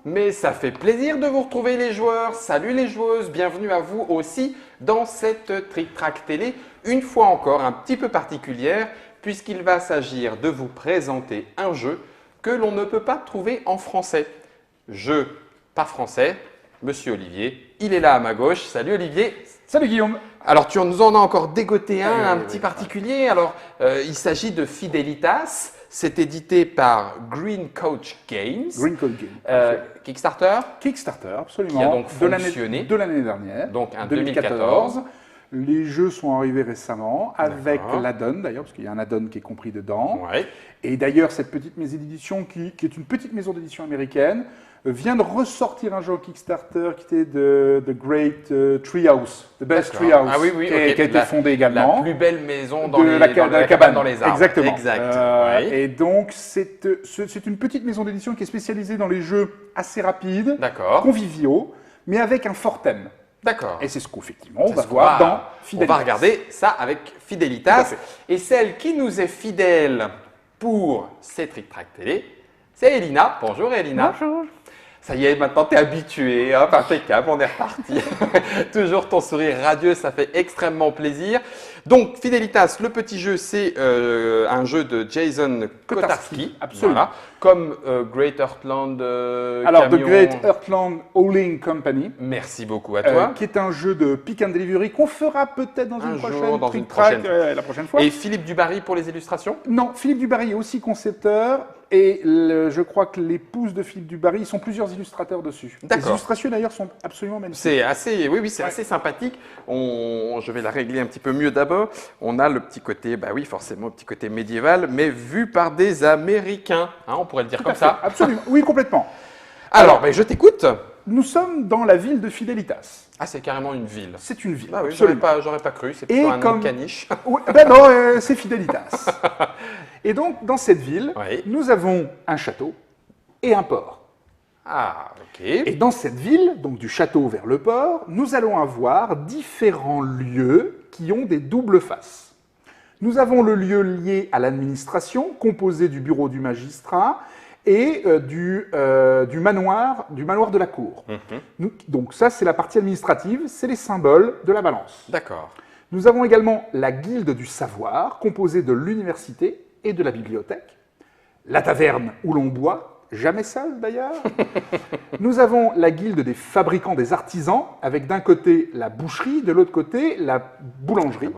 Mais ça fait plaisir de vous retrouver les joueurs. Salut les joueuses, bienvenue à vous aussi dans cette Trick Track télé, une fois encore un petit peu particulière puisqu'il va s'agir de vous présenter un jeu que l'on ne peut pas trouver en français. Jeu pas français, Monsieur Olivier, il est là à ma gauche. Salut Olivier. Salut Guillaume. Alors tu nous en as encore dégoté un petit particulier. Alors il s'agit de Fidelitas. C'est édité par Green Coach Games. Green Coach Games. Kickstarter. Kickstarter, absolument. Qui a donc fonctionné. De l'année dernière. Donc en 2014. Les jeux sont arrivés récemment avec l'add-on d'ailleurs, parce qu'il y a un add-on qui est compris dedans. Ouais. Et d'ailleurs, cette petite maison d'édition, qui est une petite maison d'édition américaine, vient de ressortir un jeu Kickstarter qui était The Great Treehouse, The Best Treehouse, ah, oui, qui a été fondé également. La plus belle maison dans la cabane dans les arbres. Exactement. Exact. Oui. Et donc, c'est une petite maison d'édition qui est spécialisée dans les jeux assez rapides, conviviaux, mais avec un fort thème. D'accord. Et c'est ce qu'effectivement on va voir dans Fidelitas. On va regarder ça avec Fidelitas. Et celle qui nous est fidèle pour ces Trick Track télé, c'est Elina. Bonjour Elina. Bonjour. Ça y est, maintenant tu es habituée, hop, impeccable, on est reparti. Toujours ton sourire radieux, ça fait extrêmement plaisir. Donc, Fidelitas, le petit jeu, c'est un jeu de Jason Kotarski. Absolument. Voilà, comme Great Heartland Alors, The Great Heartland Hauling Company. Merci beaucoup à toi. Qui est un jeu de pick and delivery qu'on fera peut-être dans une prochaine track la prochaine fois. Et Philippe Dubarry pour les illustrations? Non, Philippe Dubarry est aussi concepteur. Et je crois que les pouces de Philippe Dubarry, ils sont plusieurs illustrateurs dessus. Les illustrations d'ailleurs sont absolument magnifiques. C'est assez, c'est assez sympathique. Je vais la régler un petit peu mieux d'abord. On a le petit côté, bah oui, forcément, le petit côté médiéval, mais vu par des Américains. Hein, on pourrait le dire comme ça. Absolument, oui, complètement. Alors je t'écoute. Nous sommes dans la ville de Fidelitas. Ah, c'est carrément une ville. C'est une ville. Ah oui, j'aurais pas cru. C'est plutôt un nom de caniche. Oui, ben non, c'est Fidelitas. Et donc, dans cette ville, nous avons un château et un port. Ah, ok. Et dans cette ville, donc du château vers le port, nous allons avoir différents lieux qui ont des doubles faces. Nous avons le lieu lié à l'administration, composé du bureau du magistrat et du manoir de la cour. Donc ça, c'est la partie administrative, c'est les symboles de la balance. D'accord. Nous avons également la guilde du savoir, composée de l'université et de la bibliothèque. La taverne où l'on boit, jamais seul d'ailleurs. Nous avons la guilde des fabricants des artisans, avec d'un côté la boucherie, de l'autre côté la boulangerie.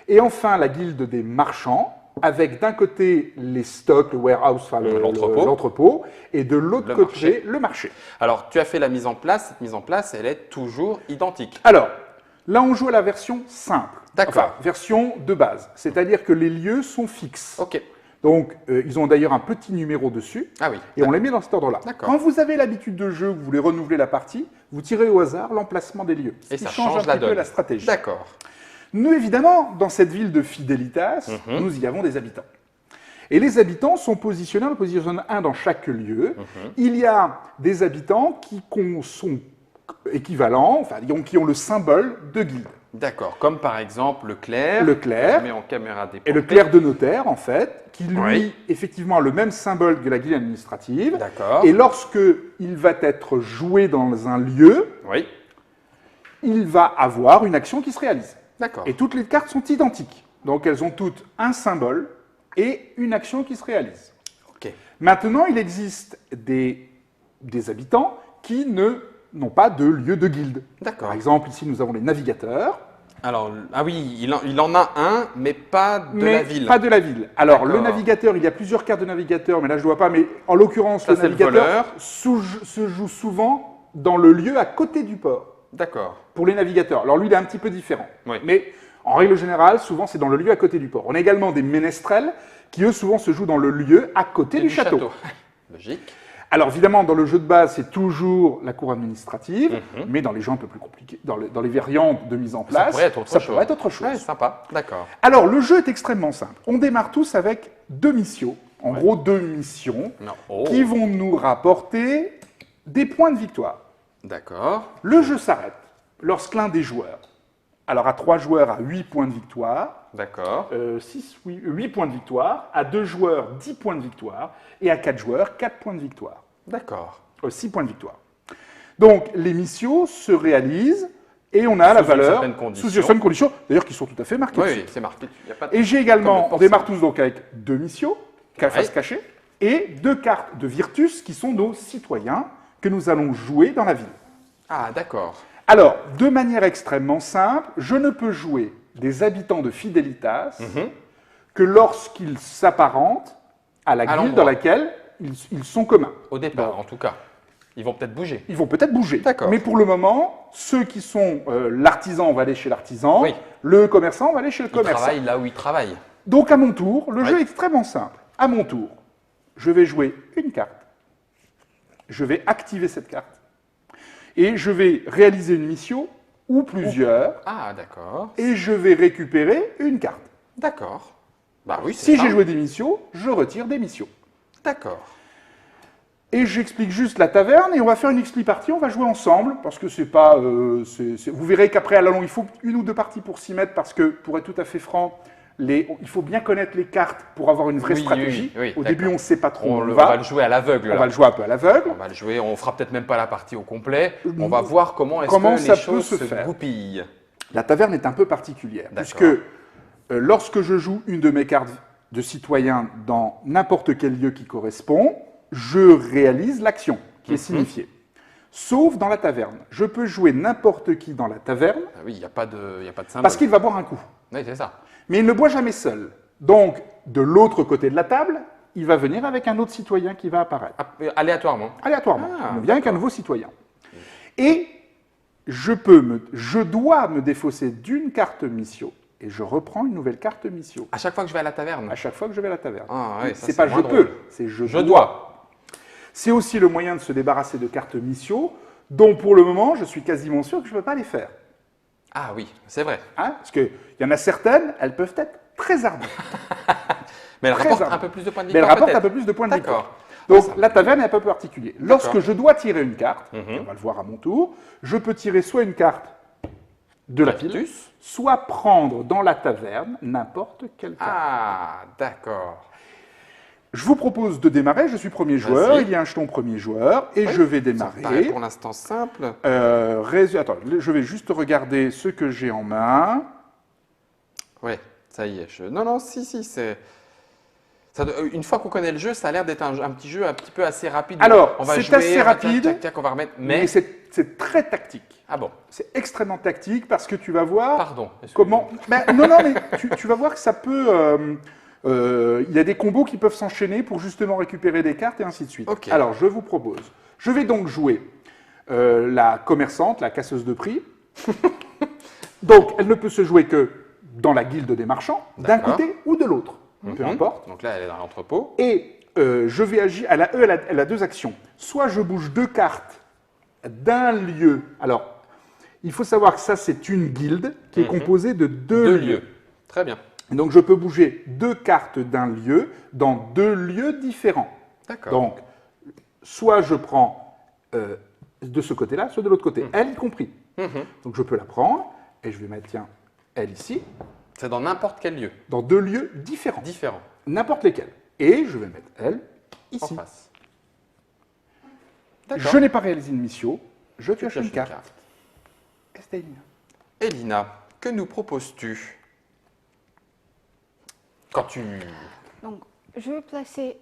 Et enfin la guilde des marchands, avec d'un côté les stocks, le warehouse, enfin l'entrepôt, et de l'autre côté le marché. Alors, tu as fait la mise en place. Cette mise en place, elle est toujours identique. Alors, là, on joue à la version simple. D'accord. Enfin, version de base. C'est-à-dire que les lieux sont fixes. Ok. Donc, ils ont d'ailleurs un petit numéro dessus. Ah oui. Et on les met dans cet ordre-là. Quand vous avez l'habitude de jeu, vous voulez renouveler la partie, vous tirez au hasard l'emplacement des lieux. Et ça change un petit peu la stratégie. D'accord. Nous, évidemment, dans cette ville de Fidelitas, nous y avons des habitants. Et les habitants sont positionnés, on positionne un dans chaque lieu. Il y a des habitants qui sont équivalents, enfin, qui ont le symbole de guilde. D'accord, comme par exemple le clerc. Le clerc. Je mets en caméra déportée. Et le clerc de notaire, en fait, qui lui, effectivement, a le même symbole que la guilde administrative. D'accord. Et lorsque il va être joué dans un lieu, il va avoir une action qui se réalise. D'accord. Et toutes les cartes sont identiques. Donc elles ont toutes un symbole et une action qui se réalise. Ok. Maintenant, il existe des habitants qui n'ont pas de lieu de guilde. D'accord. Par exemple, ici, nous avons les navigateurs. Alors, ah oui, il en a un, mais pas de la ville. Pas de la ville. Alors, le navigateur, il y a plusieurs cartes de navigateur, mais là, je ne vois pas. Mais en l'occurrence, le navigateur se joue souvent dans le lieu à côté du port. D'accord. Pour les navigateurs. Alors, lui, il est un petit peu différent. Oui. Mais en règle générale, souvent, c'est dans le lieu à côté du port. On a également des ménestrels qui, eux, souvent se jouent dans le lieu à côté du château. Logique. Alors, évidemment, dans le jeu de base, c'est toujours la cour administrative, mais dans les jeux un peu plus compliqués, dans les variantes de mise en place, ça pourrait être autre chose. Ouais, sympa, d'accord. Alors, le jeu est extrêmement simple. On démarre tous avec deux missions, en gros deux missions, qui vont nous rapporter des points de victoire. D'accord. Le jeu s'arrête lorsqu'un des joueurs, alors à 3 joueurs a 8 points de victoire, D'accord. 8 points de victoire, à 2 joueurs 10 points de victoire, et à 4 joueurs 4 points de victoire. D'accord. 6 points de victoire. Donc, les missions se réalisent et on a la valeur sous certaines conditions, d'ailleurs qui sont tout à fait marquées. Oui, c'est marqué. Y a pas de... Et j'ai également, on démarre tous donc avec 2 missions, face cachée, et 2 cartes de Virtus qui sont nos citoyens que nous allons jouer dans la ville. Ah, d'accord. Alors, de manière extrêmement simple, je ne peux jouer des habitants de Fidelitas que lorsqu'ils s'apparentent à la guilde dans laquelle ils sont communs. Au départ, en tout cas. Ils vont peut-être bouger. Ils vont peut-être bouger. D'accord. Mais pour le moment, ceux qui sont l'artisan, on va aller chez l'artisan. Oui. Le commerçant, on va aller chez le commerçant. Ils travaillent là où ils travaillent. Donc à mon tour, le jeu est extrêmement simple. À mon tour, je vais jouer une carte. Je vais activer cette carte. Et je vais réaliser une mission ou plusieurs. Ah, d'accord. Et je vais récupérer une carte. D'accord. Bah oui, si j'ai joué des missions, je retire des missions. D'accord. Et j'explique juste la taverne et on va faire une expli partie, on va jouer ensemble parce que c'est pas. Vous verrez qu'après à la longue, il faut 1 ou 2 parties pour s'y mettre parce que, pour être tout à fait franc, il faut bien connaître les cartes pour avoir une vraie stratégie. Oui, au début, on ne sait pas trop où on va le jouer à l'aveugle. On va le jouer un peu à l'aveugle. On va le jouer, on fera peut-être même pas la partie au complet. On va voir comment est-ce que ça les choses peut se faire. goupillent. La taverne est un peu particulière puisque lorsque je joue une de mes cartes de citoyen dans n'importe quel lieu qui correspond, je réalise l'action qui est signifiée. Sauf dans la taverne. Je peux jouer n'importe qui dans la taverne. Ah oui, il n'y a pas de symbole. Parce qu'il va boire un coup. Oui, c'est ça. Mais il ne boit jamais seul. Donc, de l'autre côté de la table, il va venir avec un autre citoyen qui va apparaître. Aléatoirement. Aléatoirement. Il vient avec un nouveau citoyen. Et je dois me défausser d'une carte mission et je reprends une nouvelle carte mission. À chaque fois que je vais à la taverne. À chaque fois que je vais à la taverne. Ah, oui, c'est pas je peux, c'est je dois. C'est aussi le moyen de se débarrasser de cartes mission dont pour le moment je suis quasiment sûr que je ne peux pas les faire. Ah oui, c'est vrai. Parce qu'il y en a certaines, elles peuvent être très ardues. Mais elles rapportent un peu plus de points de victoire. Mais elles rapportent un peu plus de points de victoire. Donc la taverne est un peu particulière. Lorsque je dois tirer une carte, et on va le voir à mon tour, je peux tirer soit une carte de la pile, soit prendre dans la taverne n'importe quelle carte. Ah, d'accord. Je vous propose de démarrer, je suis premier joueur, il y a un jeton premier joueur, et je vais démarrer. Ça paraît pour l'instant simple. Attends, je vais juste regarder ce que j'ai en main. Oui, ça y est. Non, si, c'est... Une fois qu'on connaît le jeu, ça a l'air d'être un petit jeu un petit peu assez rapide. Alors, c'est assez rapide, on va remettre, mais c'est très tactique. Ah bon? C'est extrêmement tactique parce que tu vas voir... Pardon. Comment... non, mais tu vas voir que ça peut... il y a des combos qui peuvent s'enchaîner pour justement récupérer des cartes et ainsi de suite. Okay. Alors, je vous propose. Je vais donc jouer la commerçante, la casseuse de prix. Donc, elle ne peut se jouer que dans la guilde des marchands, d'un côté ou de l'autre. Peu importe. Donc là, elle est dans l'entrepôt. Et je vais agir. Elle a 2 actions. Soit je bouge 2 cartes d'un lieu. Alors, il faut savoir que ça, c'est une guilde qui est composée de 2 lieux. Très bien. Donc, je peux bouger 2 cartes d'un lieu dans 2 lieux différents. D'accord. Donc, soit je prends de ce côté-là, soit de l'autre côté, elle y compris. Donc, je peux la prendre et je vais mettre, tiens, elle ici. C'est dans n'importe quel lieu. Dans 2 lieux différents. Différents. N'importe lesquels. Et je vais mettre elle ici. En face. Je n'ai pas réalisé une mission, je pioche une carte. Elina, que nous proposes-tu? Quand tu... Donc, je vais placer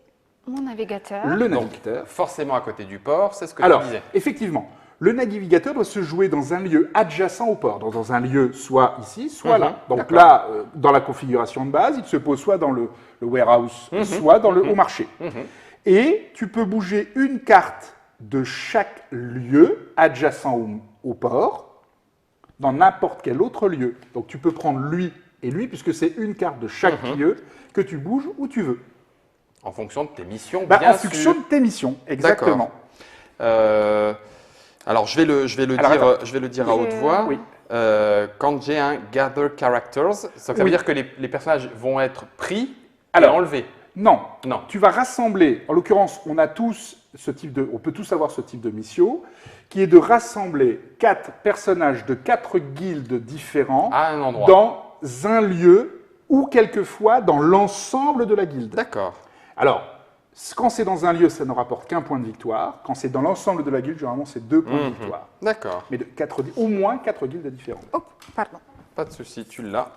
mon navigateur. Le navigateur. Forcément à côté du port, c'est ce que Alors, tu disais. effectivement, le navigateur doit se jouer dans un lieu adjacent au port, dans un lieu soit ici, soit là. Donc là, dans la configuration de base, il se pose soit dans le warehouse, soit dans le haut marché. Et tu peux bouger une carte de chaque lieu adjacent au port dans n'importe quel autre lieu. Donc tu peux prendre lui et lui, puisque c'est une carte de chaque lieu que tu bouges où tu veux. En fonction de tes missions, En fonction de tes missions, exactement. Alors, je vais le dire à haute voix. Oui. Quand j'ai un Gather Characters, ça veut dire que les personnages vont être pris et enlevés. Non. Non. Tu vas rassembler, en l'occurrence, on peut tous avoir ce type de mission, qui est de rassembler 4 personnages de 4 guildes différents à un endroit. Dans un lieu ou quelquefois dans l'ensemble de la guilde. D'accord. Alors, Quand c'est dans un lieu, ça ne rapporte qu'un point de victoire. Quand c'est dans l'ensemble de la guilde, généralement, c'est 2 points de victoire. D'accord. Mais au moins 4 guildes différentes. Oh, pardon. Pas de souci, tu l'as.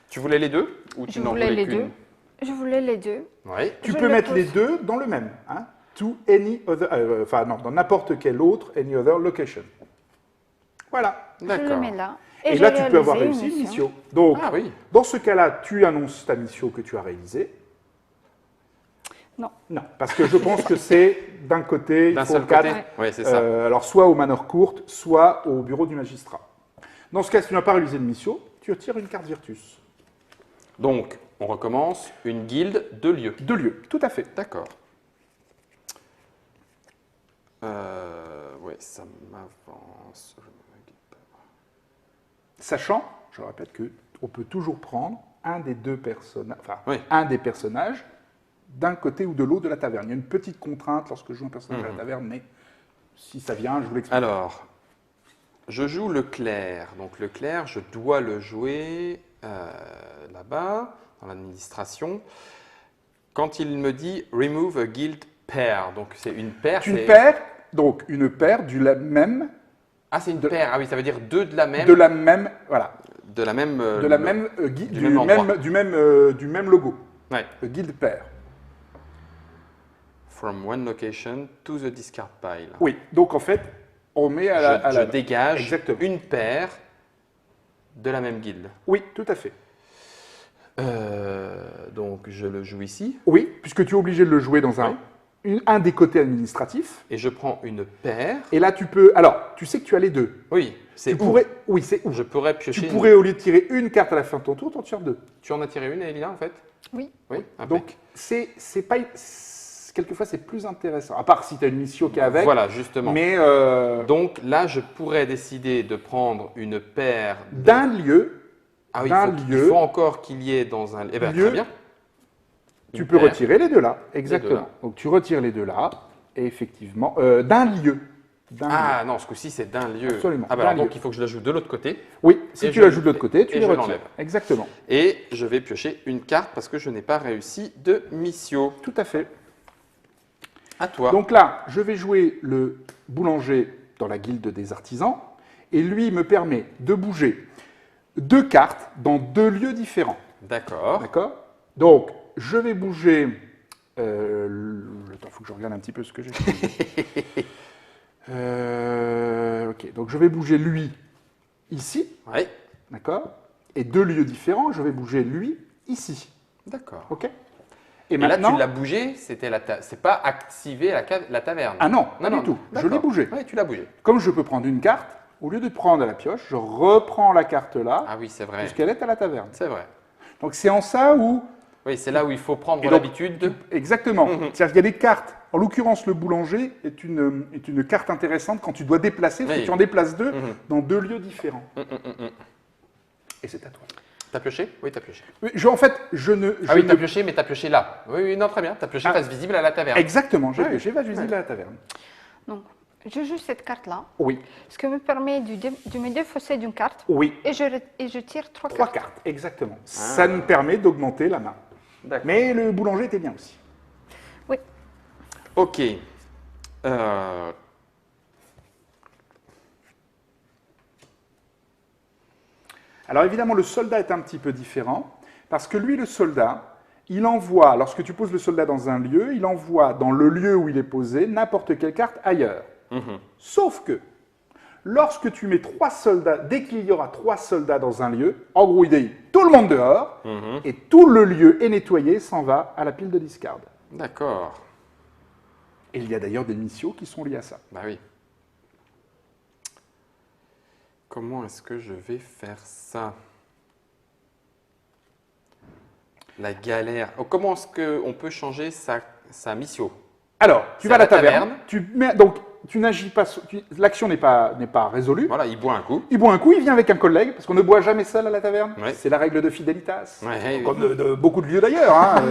Tu voulais les deux ou tu Je n'en voulais voulais les qu'une? deux. Je voulais les deux. Oui. Tu Je peux le mettre pose. les deux dans le même. Hein? To any other, enfin non, dans n'importe quel autre, any other location. Voilà. Je le D'accord. mets là. Et j'ai là, tu peux avoir réalisé réussi une mission. Donc, Ah oui. dans ce cas-là, tu annonces ta mission que tu as réalisée. Non. Non, parce que je pense que c'est d'un côté, il D'un faut seul 4. côté. Oui, c'est ça. Alors, soit au manor courte, soit au bureau du magistrat. Dans ce cas, si tu n'as pas réalisé de mission, tu retires une carte Virtus. Donc, on recommence. Une guilde, 2 lieux. 2 lieux, tout à fait. D'accord. Oui, ça m'avance. Sachant, je répète, qu'on peut toujours prendre un des deux personnages, enfin, Oui. un des personnages d'un côté ou de l'autre de la taverne. Il y a une petite contrainte lorsque je joue un personnage à la taverne, mais si ça vient, je vous l'explique. Alors, je joue le clerc. Donc, le clerc, je dois le jouer là-bas, dans l'administration. Quand il me dit « remove a guild pair », donc c'est une paire. Une c'est- paire, donc une paire du même, Ah, c'est une paire. Ah oui, ça veut dire deux de la même. voilà, De la même. de la même guilde, du même endroit. du même logo, Ouais. guild pair. From one location to the discard pile. Oui, donc en fait, on met Je dégage Exactement. une paire de la même guilde. Oui, tout à fait. Donc je le joue ici Oui, puisque tu es obligé de le jouer dans un des côtés administratifs. et je prends une paire. Et là, tu peux. Alors, tu sais que tu as les deux. Oui, c'est Tu où pourrais. Oui, c'est où. Je pourrais piocher. Tu une- pourrais, au lieu de tirer une carte à la fin de ton tour, t'en tires 2. Tu en as tiré une, Elina, en fait Oui. Oui. impec. Donc, c'est pas. Quelquefois, c'est plus intéressant. À part si tu as une mission qui est avec. Voilà, justement. Mais Donc là, je pourrais décider de prendre une paire d'un lieu, Ah oui, d'un il lieu, faut encore qu'il y ait dans un. Eh bien, lieu, très bien. tu Une peux paire. retirer les deux là. deux Exactement. là. Donc, tu retires les deux là. Et effectivement, d'un lieu. D'un Ah non, ce coup-ci, c'est d'un lieu. Absolument, Ah bah d'un alors, donc lieu. il faut que je la joue de l'autre côté. lieu. Oui, si Et tu je- l'ajoutes de l'autre côté, tu et les je retires. l'enlève. Exactement. Et je vais piocher une carte parce que je n'ai pas réussi de mission. Tout à fait. À toi. Donc là, je vais jouer le boulanger dans la guilde des artisans, et lui me permet de bouger 2 cartes dans 2 lieux différents. D'accord. D'accord? Donc, je vais bouger. Attends, il faut que je regarde un petit peu ce que j'ai fait. Ok, donc je vais bouger lui ici, Oui. d'accord? Et 2 lieux différents, je vais bouger lui ici. D'accord. Ok? Et là, tu l'as bougé, c'est pas activé la taverne. Ah non, pas du tout. Je l'ai bougé. Oui, tu l'as bougé. Comme je peux prendre une carte, au lieu de prendre à la pioche, je reprends la carte là, Ah oui, c'est vrai. puisqu'elle est à la taverne. C'est vrai. Donc c'est en ça où... Oui, c'est là où il faut prendre Et donc, l'habitude de. Exactement. C'est-à-dire qu'il y a des cartes. En l'occurrence, le boulanger est une carte intéressante quand tu dois déplacer, parce Oui. que tu en déplaces 2 Mhm. dans 2 lieux différents. Et c'est à toi. T'as pioché? Oui, t'as pioché. Oui, en fait, je ne... Ah je oui, ne- t'as pioché, mais t'as pioché là. Oui, oui, non, très bien. T'as pioché Ah. face visible à la taverne. Exactement, j'ai Ouais. pioché, va visible à la taverne. Donc, je joue cette carte-là, Oui, ce qui me permet de me défausser d'une carte oui. et je tire 3 3 cartes. cartes, exactement. Ça nous permet d'augmenter la main. D'accord. Mais le boulanger était bien aussi. Oui. Ok. Alors évidemment, le soldat est un petit peu différent, parce que lui, le soldat, il envoie, lorsque tu poses le soldat dans un lieu, il envoie dans le lieu où il est posé n'importe quelle carte ailleurs. Sauf que, lorsque tu mets 3 soldats, dès qu'il y aura 3 soldats dans un lieu, en gros, il dit tout le monde dehors, et tout le lieu est nettoyé, s'en va à la pile de discard. D'accord. Et il y a d'ailleurs des missions qui sont liées à ça. Bah oui. Comment est-ce que je vais faire ça? La galère. Oh, comment est-ce qu'on peut changer sa mission? Alors, tu C'est vas à à la la taverne, taverne. donc tu n'agis pas, l'action n'est pas résolue. Voilà, il boit un coup. Il boit un coup, il vient avec un collègue, parce qu'on ne boit jamais seul à la taverne. Ouais. C'est la règle de fidelitas. Ouais, Comme de beaucoup de lieux d'ailleurs. Hein.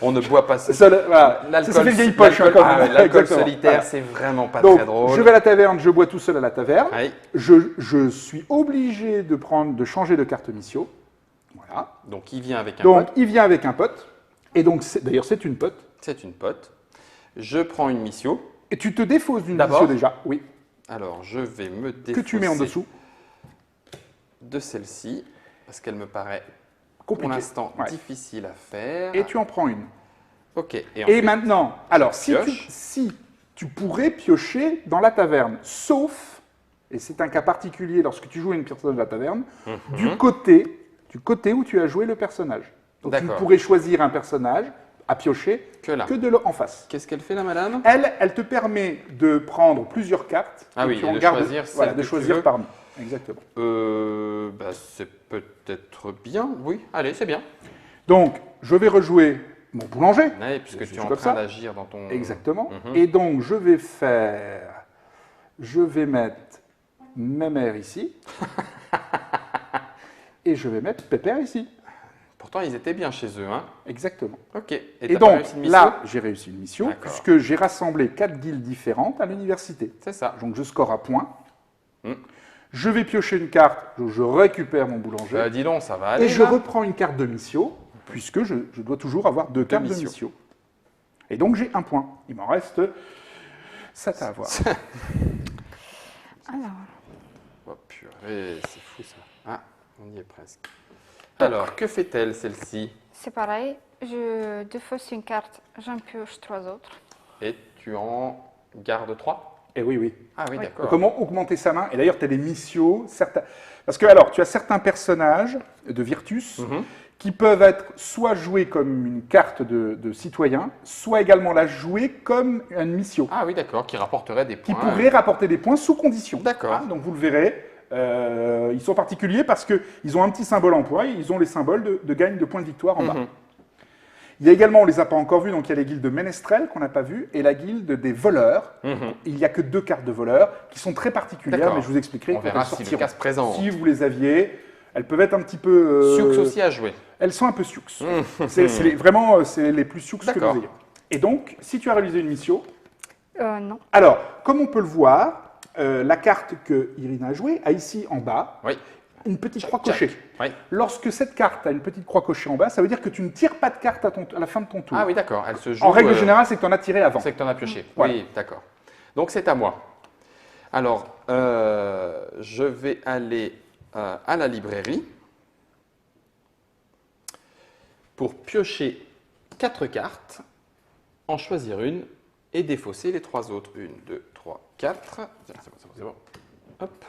On ne boit pas seul. Seul, voilà. Ça fait vieille poche. hein, l'alcool comme- l'alcool Exactement. solitaire, Voilà. c'est vraiment pas Donc, très drôle. je vais à la taverne, je bois tout seul à la taverne. Ouais. Je suis obligé de changer de carte mission. Voilà. Donc il vient avec un Donc, pote. il vient avec un pote. Et donc, d'ailleurs, c'est une pote. C'est une pote. Je prends une Missio. Et tu te défausses d'une D'abord. mission déjà. Oui. Alors, je vais me défausser Que tu mets en dessous. de celle-ci, parce qu'elle me paraît pour Compliqué. l'instant Ouais. difficile à faire. Et tu en prends une. Ok. Et Et ensuite, maintenant, alors pioche. si tu pourrais piocher dans la taverne, sauf, et c'est un cas particulier lorsque tu joues une personne de la taverne, Mhm. du côté où tu as joué le personnage. Donc tu D'accord. pourrais choisir un personnage à piocher Que là. en face. Qu'est-ce qu'elle fait, la madame? Elle te permet de prendre plusieurs cartes Ah et oui, tu et en de gardes, choisir voilà, celle de que tu choisir veux. parmi. Exactement. C'est peut-être bien. Oui, allez, c'est bien. Donc, je vais rejouer mon boulanger. Ouais, puisque Je tu suis es en comme train ça. d'agir dans ton... Exactement. Mhm. Et donc, je vais mettre mes mères ici. Et je vais mettre Pépère ici. Pourtant, ils étaient bien chez eux, hein. Exactement. Ok. Et Et t'as pas donc, réussi une mission? là, j'ai réussi une mission, D'accord. puisque j'ai rassemblé 4 guildes différentes à l'université. C'est ça. Donc, je score à point. Mm. Je vais piocher une carte, je récupère mon boulanger. Dis donc, ça va aller, Et je là. reprends une carte de Missio, puisque je dois toujours avoir 2 cartes de Missio. Missio. Et donc, j'ai un point. Il m'en reste 7 à avoir. Alors, Oh purée, c'est fou ça. Ah, on y est presque. Alors, que fait-elle, celle-ci? c'est pareil. Je défausse une carte, j'en pioche 3 autres. Et tu en gardes 3? Et oui, oui. Ah oui, Oui. d'accord. Comment augmenter sa main? Et d'ailleurs, tu as des Missio, certains... Parce que, alors, tu as certains personnages de Virtus Mhm. qui peuvent être soit joués comme une carte de citoyen, soit également la jouer comme une Missio, Ah oui, d'accord, qui rapporterait des qui points. pourrait rapporter des points sous condition. D'accord. Hein, donc, vous le verrez, ils sont particuliers parce qu'ils ont un petit symbole en poids, et ils ont les symboles de gagne de points de victoire en bas. Mhm. Il y a également, on ne les a pas encore vus, donc il y a les guildes de ménestrels qu'on n'a pas vues, et la guilde des voleurs. Mhm. Il n'y a que 2 cartes de voleurs qui sont très particulières, D'accord. mais je vous expliquerai On quand verra elles si le sortiront. cas se présente. Si vous les aviez, elles peuvent être un petit peu... Sioux aussi à jouer. Elles sont un peu sioux. Mhm. Vraiment, c'est les plus sioux que D'accord. nous ayons. Et donc, si tu as réalisé une mission, Non. alors, comme on peut le voir, la carte que Irina a jouée a ici en bas Oui. une petite croix Tchac. cochée. Oui. Lorsque cette carte a une petite croix cochée en bas, ça veut dire que tu ne tires pas de carte à la fin de ton tour. Ah oui, d'accord. Elle se joue. En règle générale, c'est que tu en as tiré avant. C'est que tu en as pioché. Voilà. Oui, d'accord. Donc c'est à moi. Alors, je vais aller à la librairie pour piocher 4 cartes, en choisir une et défausser les 3 autres. 1, 2, 3, 4. C'est bon, c'est bon, c'est bon. Hop.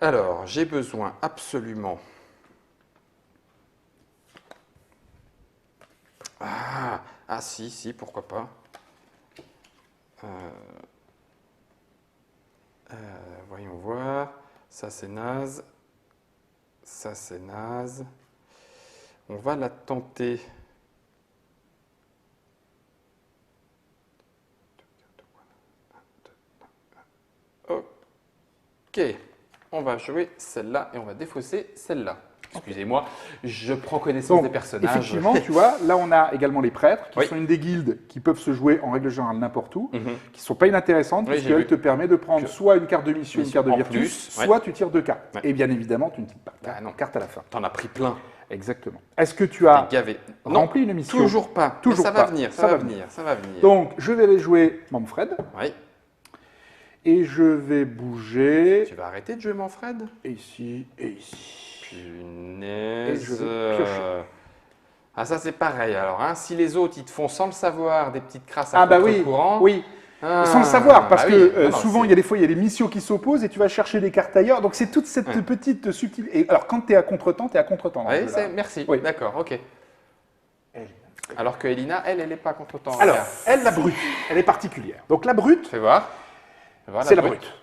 Alors, j'ai besoin absolument... Ah si, pourquoi pas. Voyons voir. Ça, c'est naze. Ça, c'est naze. On va la tenter. Ok. On va jouer celle-là et on va défausser celle-là. Excusez-moi, je prends connaissance Donc, des personnages. effectivement, tu vois, là on a également les prêtres, qui Oui. sont une des guildes qui peuvent se jouer en règle générale n'importe où, Mhm. qui ne sont pas inintéressantes, Oui, j'ai puisqu'elles vu. te permettent de prendre Que- soit une carte de mission, une Mission carte de en Virtus, plus, ouais. soit tu tires 2 cartes. Ouais. Et bien évidemment, tu ne tires pas Ah non. carte à la fin. T'en as pris plein. Exactement. Est-ce que tu as T'es gavé. rempli une mission? Toujours pas. Toujours Mais ça va pas. venir, Ça ça va va venir, ça va venir. Donc, je vais aller jouer Manfred, Oui. et je vais bouger Tu vas arrêter de jouer Manfred? ici et ici. Punaise. Et je vais piocher. Ah, ça c'est pareil alors. Hein. Si les autres ils te font sans le savoir des petites crasses à Ah bah oui, contre-courant. oui. Ah, Sans le savoir, parce bah que oui. Non, non, souvent, c'est- il y a des fois, il y a des missions qui s'opposent et tu vas chercher des cartes ailleurs. Donc, c'est toute cette Ouais. petite subtilité. Et alors, quand tu es à contre-temps, tu es à contre-temps. dans Oui, ce jeu-là. merci. Oui. D'accord, ok. Alors que Elina, elle n'est pas contre-temps. Alors, Regarde. elle, la brute, elle est particulière. Donc, la brute, Fais voir. Fais voir c'est la brute.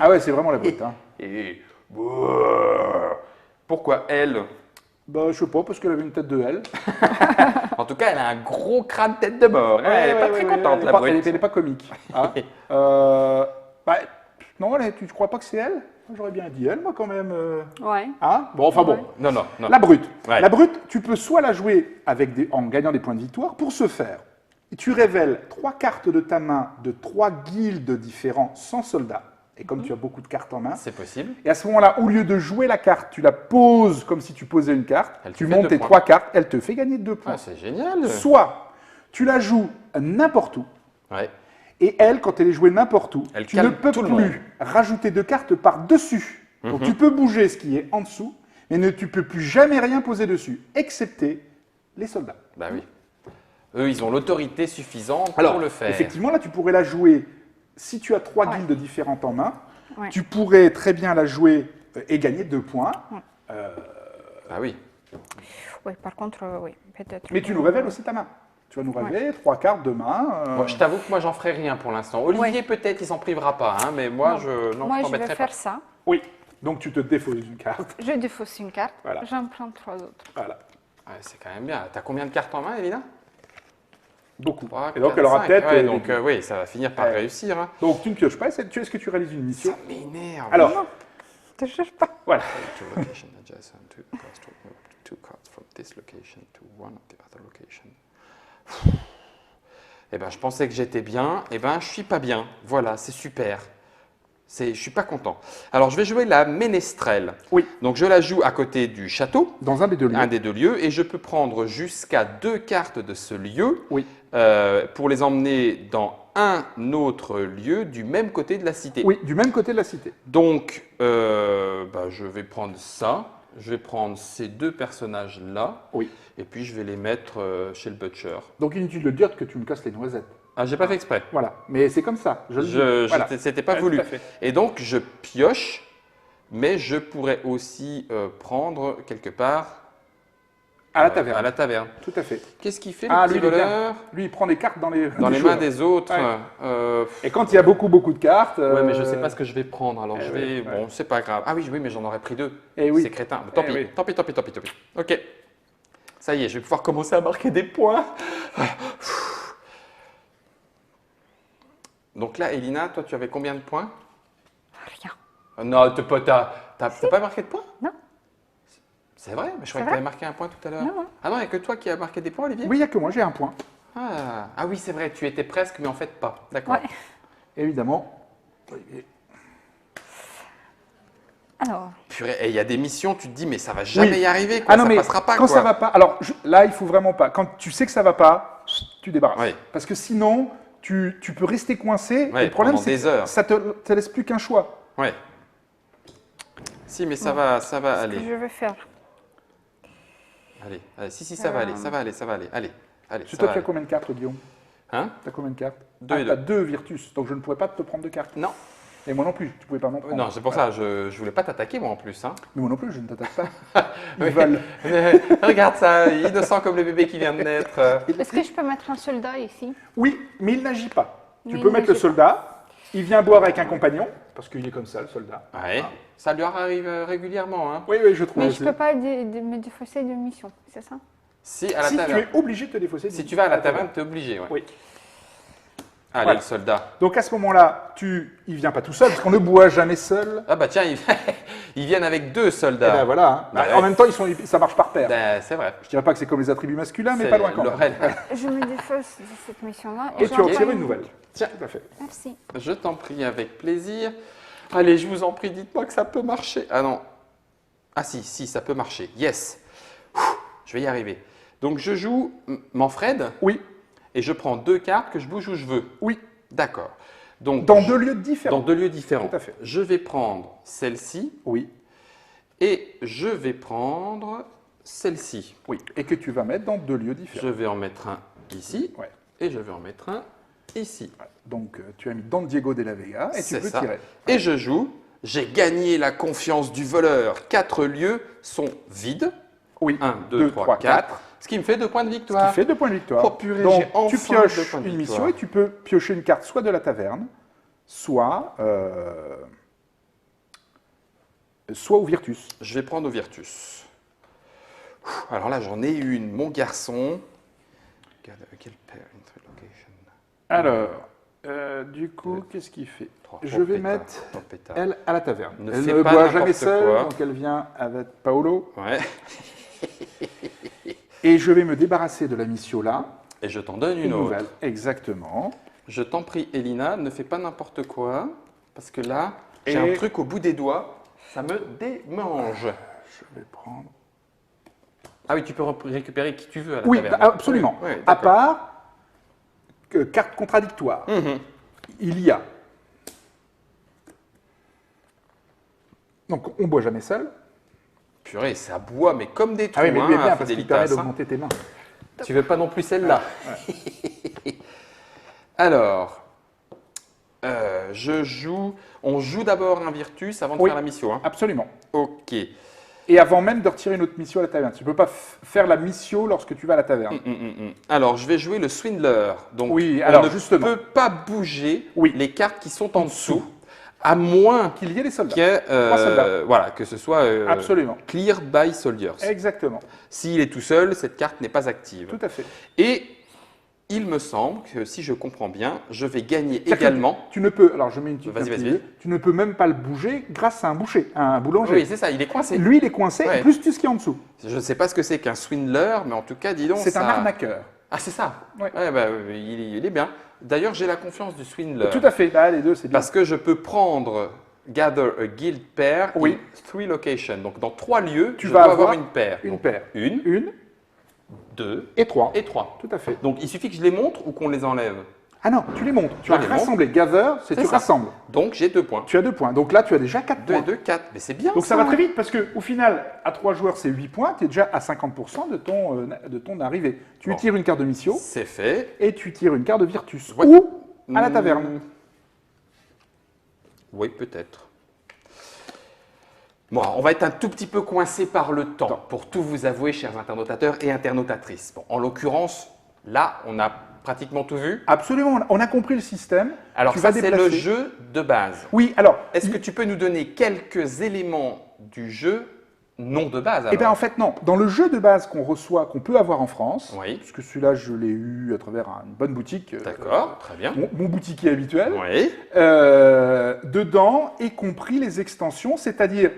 Ah ouais, c'est vraiment la brute. Hein. Et... Pourquoi elle? Bah, je sais pas, parce qu'elle avait une tête de L. En tout cas, elle a un gros crâne tête de mort. Elle n'est pas très contente, elle la est pas, brute. elle est pas comique. Hein. Bah, non, tu crois pas que c'est elle? J'aurais bien dit elle, moi, quand même. Ouais. Hein, bon, enfin bon. Ouais. Non, non, non. La brute. Ouais. La brute, tu peux soit la jouer en gagnant des points de victoire. Pour ce faire, tu révèles 3 cartes de ta main de 3 guildes différents sans soldats. Et comme tu as beaucoup de cartes en main, C'est possible. et à ce moment-là, au lieu de jouer la carte, tu la poses comme si tu posais une carte, Elle te tu fait montes 2 tes points. 3 cartes, elle te fait gagner 2 points. Ah, c'est génial. Soit Tu la joues n'importe où. Ouais. Et elle, quand elle est jouée n'importe où, Elle tu ne calme peux tout le monde. plus rajouter de cartes par-dessus. Donc tu peux bouger ce qui est en dessous, mais tu peux plus jamais rien poser dessus, excepté les soldats. Bah oui. Eux, ils ont l'autorité suffisante Alors, pour le faire. effectivement, là, tu pourrais la jouer, si tu as 3 Ouais. guildes différentes en main, Ouais. tu pourrais très bien la jouer et gagner 2 points, Ah oui. Oui, par contre, oui, peut-être. mais tu nous révèles aussi ta main. Tu vas nous révéler 3 cartes de main. Bon, je t'avoue que moi, j'en ferai rien pour l'instant. Olivier, peut-être, il s'en privera pas, hein, mais moi, Non. je Moi, je vais t'embêterai faire pas. ça. Oui, donc tu te défausses une carte. Je défausse une carte, Voilà. j'en prends 3 autres. Voilà, Ouais, c'est quand même bien. T'as combien de cartes en main, Elina beaucoup. 3, Et donc, elle aura peut-être... Ouais, donc, oui, ça va finir par Ouais. réussir. Hein. Donc, tu ne pioches pas. Est-ce que tu réalises une mission? Ça m'énerve. Alors, Je cherche pas. voilà. To location adjacent to the cost of move 2 cards from this location to one of the other location. Eh ben, je pensais que j'étais bien. Eh ben, je suis pas bien. Voilà, c'est super. Je suis pas content. Alors, je vais jouer la ménestrelle. Oui. Donc, je la joue à côté du château, Dans un des 2 lieux. un des 2 lieux, et je peux prendre jusqu'à 2 cartes de ce lieu Oui. pour les emmener dans un autre lieu du même côté de la cité. Oui, du même côté de la cité. Donc, je vais prendre ça. Je vais prendre ces 2 personnages-là. Oui. Et puis, je vais les mettre chez le butcher. Donc, inutile de dire que tu me casses les noisettes. Ah, j'ai pas fait exprès. Voilà, mais c'est comme ça. Je le dis. Voilà. C'était pas Ouais, voulu. tout à fait. Et donc, je pioche, mais je pourrais aussi prendre quelque part À la taverne. à la taverne. Tout à fait. Qu'est-ce qu'il fait, le Ah, petit lui, il est bien. voleur Lui, il prend des cartes dans les, dans des les mains joueurs. des autres? Ouais. Et quand il y a beaucoup de cartes. Ouais, mais je sais pas ce que je vais prendre. Alors, eh je vais. oui, ouais. Bon, c'est pas grave. Ah oui, mais j'en aurais pris 2. Eh oui. C'est crétin. Tant Eh pis, oui. tant pis, tant pis, tant pis, tant pis. Ok. Ça y est, je vais pouvoir commencer à marquer des points. Donc là, Elina, toi, tu avais combien de points? Rien. Non, t'as pas marqué de points? Non. C'est vrai? Mais je croyais que tu vrai avais marqué un point tout à l'heure. Non, non. Ah non, il n'y a que toi qui as marqué des points, Olivier? Oui, il n'y a que moi, j'ai un point. Ah oui, c'est vrai, tu étais presque, mais en fait pas. D'accord. Ouais. Évidemment. Alors, Purée, et il y a des missions, tu te dis, mais ça va jamais Oui. y arriver, quoi. Ah non, Ça mais passera pas, quand quoi. ça va pas. Alors là, il faut vraiment pas. Quand tu sais que ça va pas, tu débarrasses. Oui. Parce que sinon, tu peux rester coincé. Ouais, et le problème, pendant c'est des heures. que ça te laisse plus qu'un choix. Ouais. Si, mais ça va ce que aller. je vais faire. Allez, si, ça va aller, ça va aller, ça va aller. Allez, Parce que ça toi, va tu as aller. combien de cartes, Guillaume? Hein? Tu as combien de cartes? Deux et Tu as deux. 2 Virtus, donc je ne pourrais pas te prendre de cartes. Non. Et moi non plus, tu pouvais pas m'en prendre. Non, c'est pour ça, je voulais pas t'attaquer, moi, en plus. Hein. Mais moi non plus, je ne t'attaque pas. Ils veulent. Regarde ça, innocent comme le bébé qui vient de naître. Est-ce que je peux mettre un soldat ici? Oui, mais il n'agit pas. Tu Mais peux il mettre le n'agit pas. soldat, il vient boire avec un compagnon, parce qu'il est comme ça, le soldat. Ouais. Ça lui arrive régulièrement. Hein. Oui, oui, je trouve. Mais je aussi. peux pas me défausser de mission, c'est ça? Si, à la Si tu taverne. es obligé de te défausser. Si tu vas à la taverne, tu es obligé. Ouais. Oui. Allez, Voilà. le soldat. Donc à ce moment-là, il vient pas tout seul, parce qu'on ne boit jamais seul. Ah bah tiens, ils viennent avec 2 Et soldats. ben voilà. Hein. Bah, En même temps, ça marche par paire. Ben, c'est vrai. Je dirais pas que c'est comme les attributs masculins, mais C'est pas loin quand même. Lorraine. Je me défausse de cette mission-là. Et tu j'en en tires prends une nouvelle. Tiens. Tout à fait. Merci. Je t'en prie, avec plaisir. Allez, je vous en prie, dites-moi que ça peut marcher. Ah non. Ah si, ça peut marcher. Yes. Je vais y arriver. Donc je joue Manfred Oui, et je prends 2 cartes que je bouge où je veux. oui. D'accord. Donc Dans 2 lieux différents. dans 2 lieux différents. Tout à fait. Je vais prendre celle-ci Oui, et je vais prendre celle-ci. oui. Et que tu vas mettre dans 2 lieux Je différents. vais en mettre un ici Ouais. et je vais en mettre un ici. Donc tu as mis Don Diego de la Vega et tu C'est peux ça. tirer. Et je joue. J'ai gagné la confiance du voleur. 4 lieux sont vides. Oui. 1, 2, Deux, 3, trois, 4. Ce qui me fait 2 points de Ce victoire. qui fait 2 points de victoire. Oh, purée, Donc j'ai enfin tu pioches 2 points de une victoire. mission et tu peux piocher une carte soit de la taverne, soit au Virtus. Je vais prendre au Virtus. Alors là, j'en ai une. Mon garçon. Quel pair, interlocation. Alors, du coup, qu'est-ce qu'il fait? Trois. Je Oh, vais pétard. mettre Oh, pétard. elle à la taverne. Ne Elle fais ne pas boit n'importe jamais seule, quoi. donc elle vient avec Paolo. Ouais. Et je vais me débarrasser de la mission là. Et je t'en donne Une une autre. nouvelle. Exactement. Je t'en prie, Elina, ne fais pas n'importe quoi. Parce que là, j'ai Et- un truc au bout des doigts. Ça me démange. Je vais prendre. Ah oui, tu peux récupérer qui tu veux à la Oui, taverne. absolument. Oui, À d'accord. part cartes contradictoires. Mhm. Il y a. Donc, on ne boit jamais seul. Purée, ça boit, mais comme des trous, Ah oui, mais lui est bien hein, parce qu'il permet Fidelitas, hein. d'augmenter tes mains. Tu veux pas non plus celle-là. Alors, on joue d'abord un Virtus avant de Oui. faire la mission. Hein. Absolument. Ok. Et avant même de retirer une autre mission à la taverne. Tu ne peux pas faire la mission lorsque tu vas à la taverne. Alors, je vais jouer le Swindler. Donc, Oui, on alors, ne justement. peut pas bouger Oui. les cartes qui sont en dessous, à moins Qu'il y ait des soldats. que, soldats. voilà, que ce soit Absolument. cleared by soldiers. Exactement. S'il est tout seul, cette carte n'est pas active. Tout à fait. Et il me semble que si je comprends bien, je vais gagner C'est-à-dire que également. Tu ne peux. Alors, je mets une petite. Vas-y, un petit vas-y. jeu. Tu ne peux même pas le bouger grâce à un boucher, un boulanger. Oui, c'est ça, il est coincé. Lui, il est coincé, Ouais. plus tout ce qui est en dessous. Je ne sais pas ce que c'est qu'un swindler, mais en tout cas, dis donc. C'est ça... un arnaqueur. Ah, c'est ça. Ouais. Ouais, bah, il est bien. D'ailleurs, j'ai la confiance du swindler. Tout à fait. Bah, les deux, c'est bien. Parce que je peux prendre Gather a Guild Pair Oui. in 3 locations. Donc, dans 3 lieux, Tu je vas dois avoir une paire. Une Donc, paire. Une, Une 2 et trois. et 3. Tout à fait. Donc, il suffit que je les montre ou qu'on les enlève. Ah non, tu les montes. Tu Je vas les monte. rassembler. Gather, c'est C'est tu ça. rassembles. Donc, j'ai 2 points. Tu as 2 points. Donc là, tu as déjà 4 2 et points. 2, 4. Mais c'est bien Donc ça va très vite parce qu'au final, à 3 joueurs, c'est 8 points. Tu es déjà à 50% de ton arrivée. Tu Bon. tires une carte de Missio C'est fait. et tu tires une carte de Virtus. Ouais. Ou à la taverne. Oui, peut-être. Bon, on va être un tout petit peu coincé par le temps, pour tout vous avouer, chers internautateurs et internautatrices. Bon, en l'occurrence, là, on a pratiquement tout vu. Absolument, on a compris le système. Alors Tu ça, vas c'est le déplacer. jeu de base. Oui, alors. Est-ce que tu peux nous donner quelques éléments du jeu non de base Eh bien, en fait, non. Dans le jeu de base qu'on reçoit, qu'on peut avoir en France, Oui. puisque celui-là, je l'ai eu à travers une bonne boutique. D'accord, très bien. Mon boutiquier habituel. Oui. Dedans, y compris les extensions, c'est-à-dire,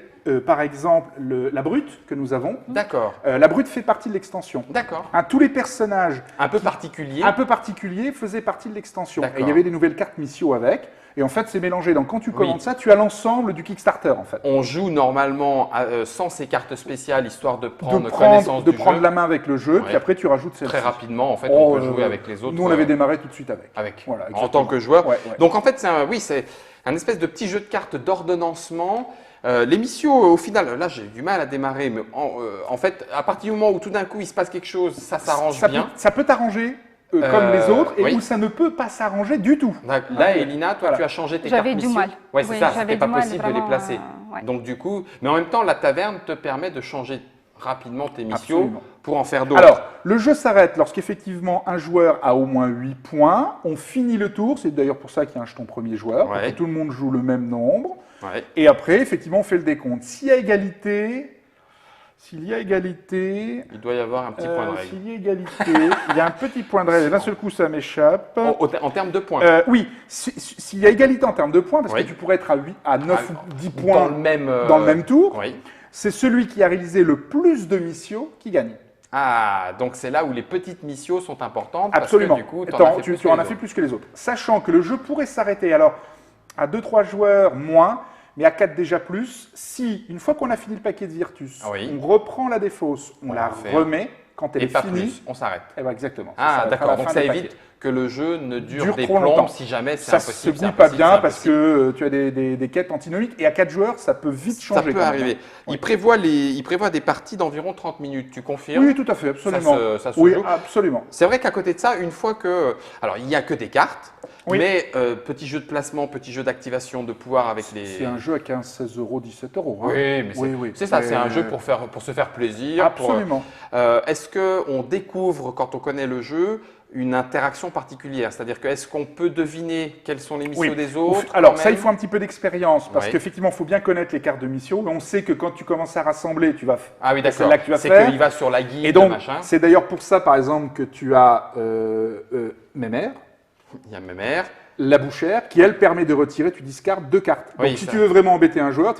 par exemple, la brute que nous avons. D'accord, La brute fait partie de l'extension. d'accord. Hein, tous les personnages Un peu particulier. un peu particuliers faisaient partie de l'extension. D'accord. Et il y avait des nouvelles cartes Missio avec. Et en fait, c'est mélangé. Donc, quand tu Oui. commandes ça, tu as l'ensemble du Kickstarter, en fait. On joue normalement sans ces cartes spéciales, histoire de prendre de connaissance de du prendre jeu. la main avec le jeu, Ouais. puis après, tu rajoutes celle-ci. Très rapidement, en fait, Oh, on peut jouer avec les autres. Nous, on avait démarré tout de suite avec. avec. Voilà, en exactement. tant que joueur. Ouais, ouais. Donc en fait, c'est un espèce de petit jeu de cartes d'ordonnancement. Les missions, au final, là j'ai du mal à démarrer, mais en fait, à partir du moment où tout d'un coup il se passe quelque chose, ça s'arrange Ça bien. peut- Ça peut t'arranger comme les autres, et oui. où ça ne peut pas s'arranger du tout. Là, Elina, toi, Voilà. tu as changé tes cartes J'avais du missions. mal. Ouais, c'est Oui, ça, j'avais c'était pas du mal, possible de les vraiment, placer. ouais. Donc du coup, mais en même temps, la taverne te permet de changer rapidement tes missions Absolument. pour en faire d'autres. Alors, le jeu s'arrête lorsqu'effectivement un joueur a au moins 8 points. On finit le tour, c'est d'ailleurs pour ça qu'il y a un jeton premier joueur, pour Ouais. que tout le monde joue le même nombre. Ouais. Et après, effectivement, on fait le décompte. S'il y a égalité, Il doit y avoir un petit point de règle. s'il y a égalité, il y a un petit point de règle. D'un seul coup, ça m'échappe. En termes de points. Oui, s'il y a égalité en termes de points, parce Oui. que tu pourrais être à 9 ou 10 dans points le même, dans le même tour, Oui. c'est celui qui a réalisé le plus de missions qui gagne. Ah, donc c'est là où les petites missions sont importantes. Absolument. Parce que, du coup, Tu en as fait plus que les autres. Sachant que le jeu pourrait s'arrêter, alors, à 2-3 joueurs moins, mais à 4 déjà plus, si, une fois qu'on a fini le paquet de Virtus, Ah oui. on reprend la défausse, on la refait. remet, quand elle Et est pas finie, plus, on s'arrête. eh ben exactement. Ça Ah, s'arrêtera à d'accord. la Donc fin ça du évite paquet. que le jeu ne dure des trop plombes longtemps. si jamais c'est Ça impossible. se c'est goûte pas impossible, bien c'est parce impossible. que tu as des quêtes antinomiques et à 4 joueurs, ça peut vite Ça changer. peut quand même. arriver. Il prévoit des parties d'environ 30 minutes. Tu confirmes? Oui, tout à fait, absolument. Ça se oui, joue. absolument. C'est vrai qu'à côté de ça, une fois que. Alors, il n'y a que des cartes, Oui. mais petit jeu de placement, petit jeu d'activation de pouvoir avec les. C'est un jeu à 15, 16 euros, 17 euros. hein. Oui, mais c'est ça, c'est un jeu pour se faire plaisir. Absolument. Est-ce qu'on découvre, quand on connaît le jeu, une interaction particulière? C'est-à-dire que est-ce qu'on peut deviner quelles sont les missions Oui. des autres? Alors quand ça, il même faut un petit peu d'expérience parce Oui. qu'effectivement, il faut bien connaître les cartes de mission. On sait que quand tu commences à rassembler, tu vas. Ah oui, c'est d'accord. là que tu vas C'est faire. qu'il va sur la guide, Et donc, machin. c'est d'ailleurs pour ça, par exemple, que tu as Mémère, Il y a ma mère. la bouchère, qui elle permet de retirer, tu discardes 2 cartes. Oui, Donc si ça. tu veux vraiment embêter un joueur,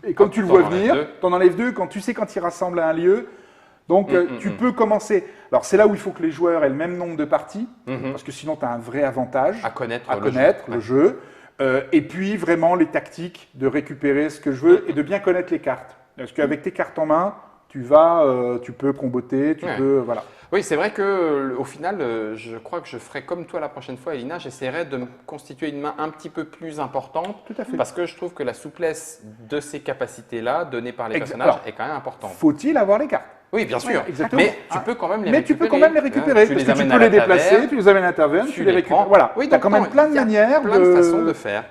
et quand tu le T'en vois enlèves venir, deux. tu en enlèves 2, quand tu sais quand il rassemble à un lieu. Donc tu peux commencer. Alors c'est là où il faut que les joueurs aient le même nombre de parties, parce que sinon tu as un vrai avantage À connaître à le connaître jeu. le jeu. Et puis vraiment les tactiques de récupérer ce que je veux et de bien connaître les cartes. Parce qu'avec tes cartes en main, Tu peux comboter, tu peux… Voilà. Oui, c'est vrai que au final, je crois que je ferai comme toi la prochaine fois, Elina. J'essaierai de me constituer une main un petit peu plus importante. Tout à fait. Parce que je trouve que la souplesse de ces capacités-là, données par les personnages, Alors, est quand même importante. Faut-il avoir les cartes? Oui, bien sûr. exactement. Mais tu peux quand même les Mais récupérer. tu peux quand même les récupérer, Tu parce les que tu amènes peux à la les déplacer, taverne, tu les amènes à la taverne, tu les récupères. prends. Voilà, Oui, tu as donc quand même non, plein de il y a manières plein de façons de faire.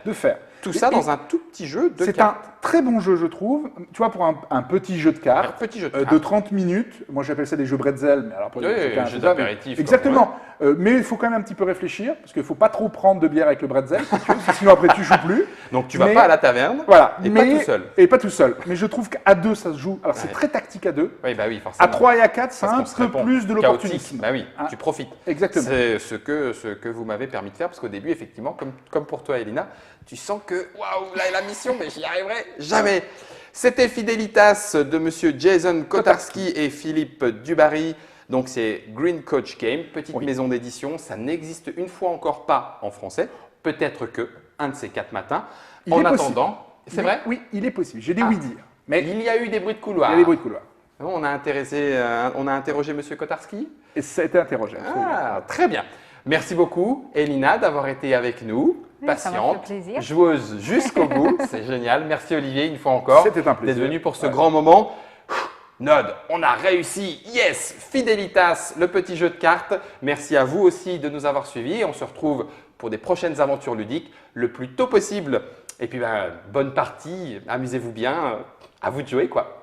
Tout ça Et- dans un tout petit jeu de C'est cartes. un très bon jeu, je trouve. Tu vois, pour un petit jeu de Un cartes, petit jeu de de cartes. 30 minutes. Moi, j'appelle ça des jeux bretzel, mais alors pour Oui, chacun, jeux c'est ça, mais- d'apéritif, Exactement. Mais il faut quand même un petit peu réfléchir, parce qu'il ne faut pas trop prendre de bière avec le bretzel, si tu veux, parce que sinon après tu joues plus. Donc tu vas Mais- pas à la taverne. Voilà. Et pas tout seul. Et pas tout seul. Mais je trouve qu'à deux, ça se joue. Alors c'est Ouais. très tactique à deux. Oui, bah oui, forcément. À 3 et à 4, c'est Parce un qu'on se peu répond. plus de Chaotique. l'opportunisme. Bah oui, Hein. tu profites. Exactement. C'est ce que vous m'avez permis de faire, parce qu'au début, effectivement, comme pour toi, Elina, tu sens que, waouh, là est la mission, mais j'y arriverai jamais. C'était Fidelitas de monsieur Jason Kotarski et Philippe Dubarry. Donc c'est Green Coach Game, petite Oui. maison d'édition. Ça n'existe une fois encore pas en français. Peut-être que un de ces 4 matins. Il En est possible. attendant, c'est Oui, vrai, Oui, il est possible. J'ai des Ah. oui-dire. Mais il y a eu des bruits de il couloir. y a des bruits de couloir. On a interrogé monsieur Kotarski. Et ça a été interrogé. absolument. Ah, très bien. Merci beaucoup, Elina, d'avoir été avec nous. Oui, ça m'a fait Patiente, plaisir. joueuse jusqu'au bout. C'est génial. Merci, Olivier, une fois encore. C'était un plaisir. D'être venu pour ce Ouais. grand moment. Nod, on a réussi. Yes, Fidelitas, le petit jeu de cartes. Merci à vous aussi de nous avoir suivis. On se retrouve pour des prochaines aventures ludiques le plus tôt possible. Et puis, bonne partie. Amusez-vous bien. À vous de jouer, quoi.